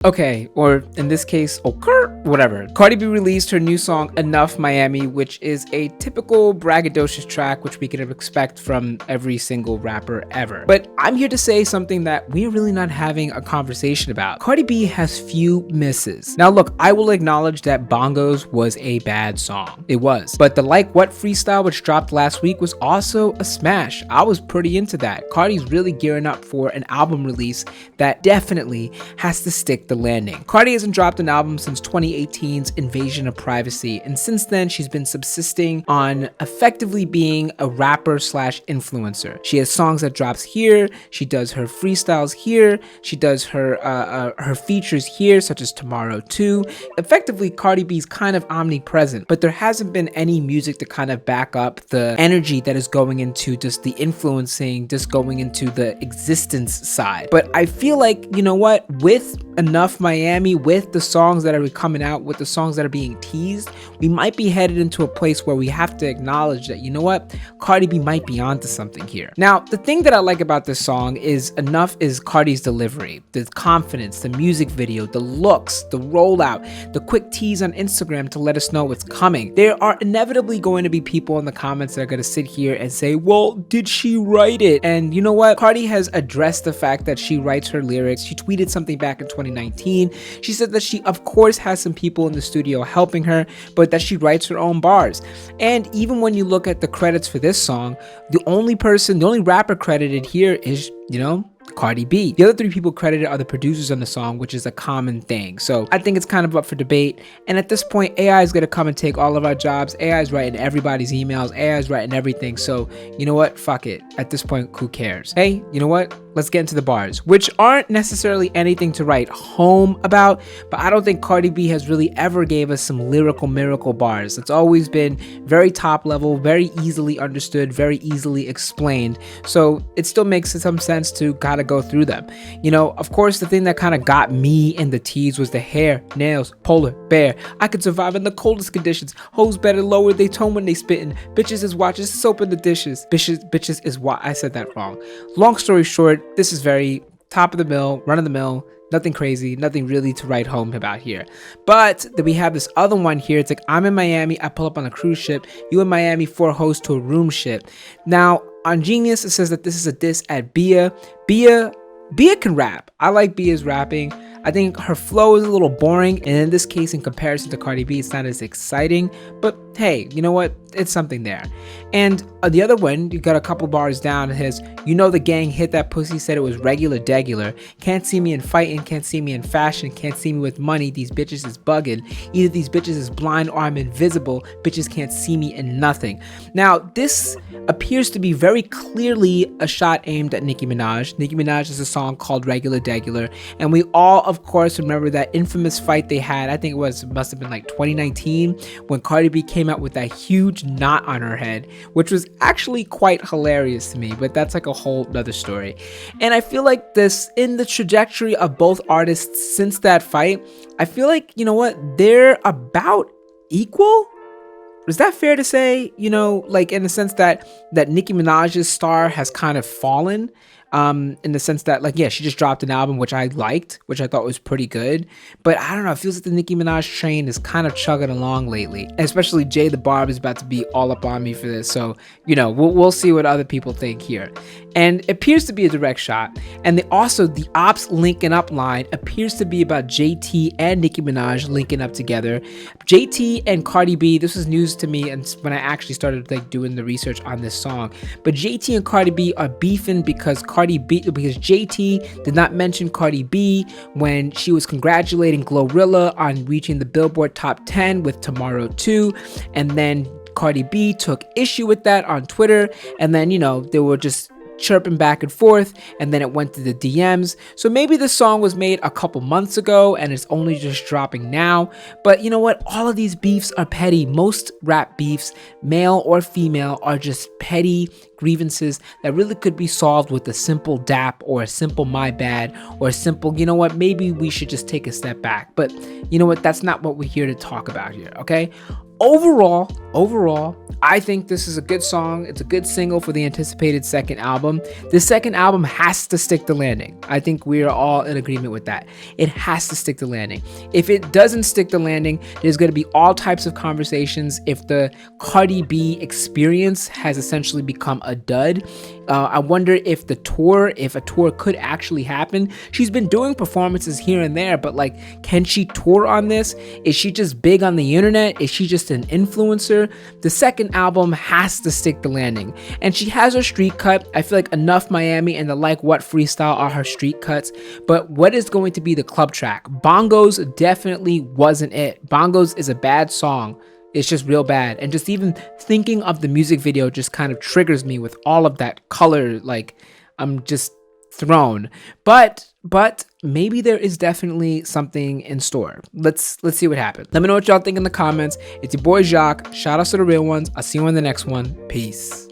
Okay, or in this case, whatever. Cardi B released her new song Enough Miami, which is a typical braggadocious track which we could expect from every single rapper ever. But I'm here to say something that we're really not having a conversation about. Cardi B has few misses. Now look, I will acknowledge that Bongos was a bad song. It was. But the Like What freestyle which dropped last week was also a smash. I was pretty into that. Cardi's really gearing up for an album release that definitely has to stick the landing. Cardi hasn't dropped an album since 2018's Invasion of Privacy, and since then she's been subsisting on effectively being a rapper slash influencer. She has songs that drops here, she does her freestyles here, she does her features here, such as Tomorrow 2. Effectively, Cardi B's kind of omnipresent, but there hasn't been any music to kind of back up the energy that is going into just the influencing, just going into the existence side. But I feel like, you know what, with Enough Miami, with the songs that are coming out, with the songs that are being teased, we might be headed into a place where we have to acknowledge that, you know what, Cardi B might be onto something here. Now, the thing that I like about this song is Enough is Cardi's delivery, the confidence, the music video, the looks, the rollout, the quick tease on Instagram to let us know what's coming. There are inevitably going to be people in the comments that are going to sit here and say, well, did she write it? And you know what? Cardi has addressed the fact that she writes her lyrics. She tweeted something back in 2019. She said that she, of course, has some people in the studio helping her, but that she writes her own bars. And even when you look at the credits for this song, the only rapper credited here is, Cardi B. The other three people credited are the producers on the song, which is a common thing. So I think it's kind of up for debate. And at this point, AI is going to come and take all of our jobs. AI is writing everybody's emails. AI is writing everything. So you know what? Fuck it. At this point, who cares? Hey, you know what? Let's get into the bars, which aren't necessarily anything to write home about, but I don't think Cardi B has really ever gave us some lyrical miracle bars. It's always been very top level, very easily understood, very easily explained. So it still makes some sense to gotta go through them. Of course, the thing that kind of got me in the tease was the hair, nails, polar bear. I could survive in the coldest conditions. Hoes better lower they tone when they spittin'. Bitches is watches, soap in the dishes. Bitches is what I said that wrong. Long story short, this is very top of the mill, run of the mill, nothing crazy, nothing really to write home about here. But then we have this other one here. It's like, I'm in Miami, I pull up on a cruise ship, you in Miami, 4 hoes to a room ship. Now, on Genius, it says that this is a diss at Bia. Bia can rap. I like Bia's rapping. I think her flow is a little boring, and in this case, in comparison to Cardi B, it's not as exciting, but hey, you know what? It's something there. And the other one, you got a couple bars down, it has, the gang hit that pussy, said it was regular degular. Can't see me in fighting, can't see me in fashion, can't see me with money, these bitches is bugging. Either these bitches is blind or I'm invisible, bitches can't see me in nothing. Now, this appears to be very clearly a shot aimed at Nicki Minaj. Nicki Minaj has a song called Regular Degular, and we all, of course, remember that infamous fight they had. I think must have been like 2019, when Cardi B came out with that huge knot on her head, which was actually quite hilarious to me, but that's like a whole nother story. And I feel like this, in the trajectory of both artists since that fight, I feel like, they're about equal. Is that fair to say? Like in the sense that Nicki Minaj's star has kind of fallen, in the sense that, like, yeah, she just dropped an album which I liked, which I thought was pretty good, but I don't know, it feels like the Nicki Minaj train is kind of chugging along lately, and especially Jay the Barb is about to be all up on me for this, so we'll see what other people think here. And it appears to be a direct shot, and the ops linking up line appears to be about JT and Nicki Minaj linking up together. JT and Cardi B, this was news to me, and when I actually started doing the research on this song, but JT and Cardi B are beefing because JT did not mention Cardi B when she was congratulating Glorilla on reaching the Billboard Top 10 with Tomorrow 2, and then Cardi B took issue with that on Twitter, and then they were just chirping back and forth, and then it went to the DMs. So maybe the song was made a couple months ago and it's only just dropping now, but you know what, all of these beefs are petty. Most rap beefs, male or female, are just petty grievances that really could be solved with a simple dap or a simple my bad or a simple, maybe we should just take a step back. But that's not what we're here to talk about here, okay? Overall, I think this is a good song. It's a good single for the anticipated second album. The second album has to stick the landing. I think we are all in agreement with that. It has to stick the landing. If it doesn't stick the landing, there's going to be all types of conversations if the Cardi B experience has essentially become a dud. I wonder if a tour could actually happen. She's been doing performances here and there, but like, can she tour on this? Is she just big on the internet? Is she just an influencer? The second album has to stick the landing. And she has her street cut. I feel like Enough Miami and the Like What freestyle are her street cuts. But what is going to be the club track? Bongos definitely wasn't it. Bongos is a bad song. It's just real bad. And just even thinking of the music video just kind of triggers me with all of that color. Like, I'm just thrown. But maybe there is definitely something in store. Let's see what happens. Let me know what y'all think in the comments. It's your boy Jacques. Shout outs to the real ones. I'll see you on the next one. Peace.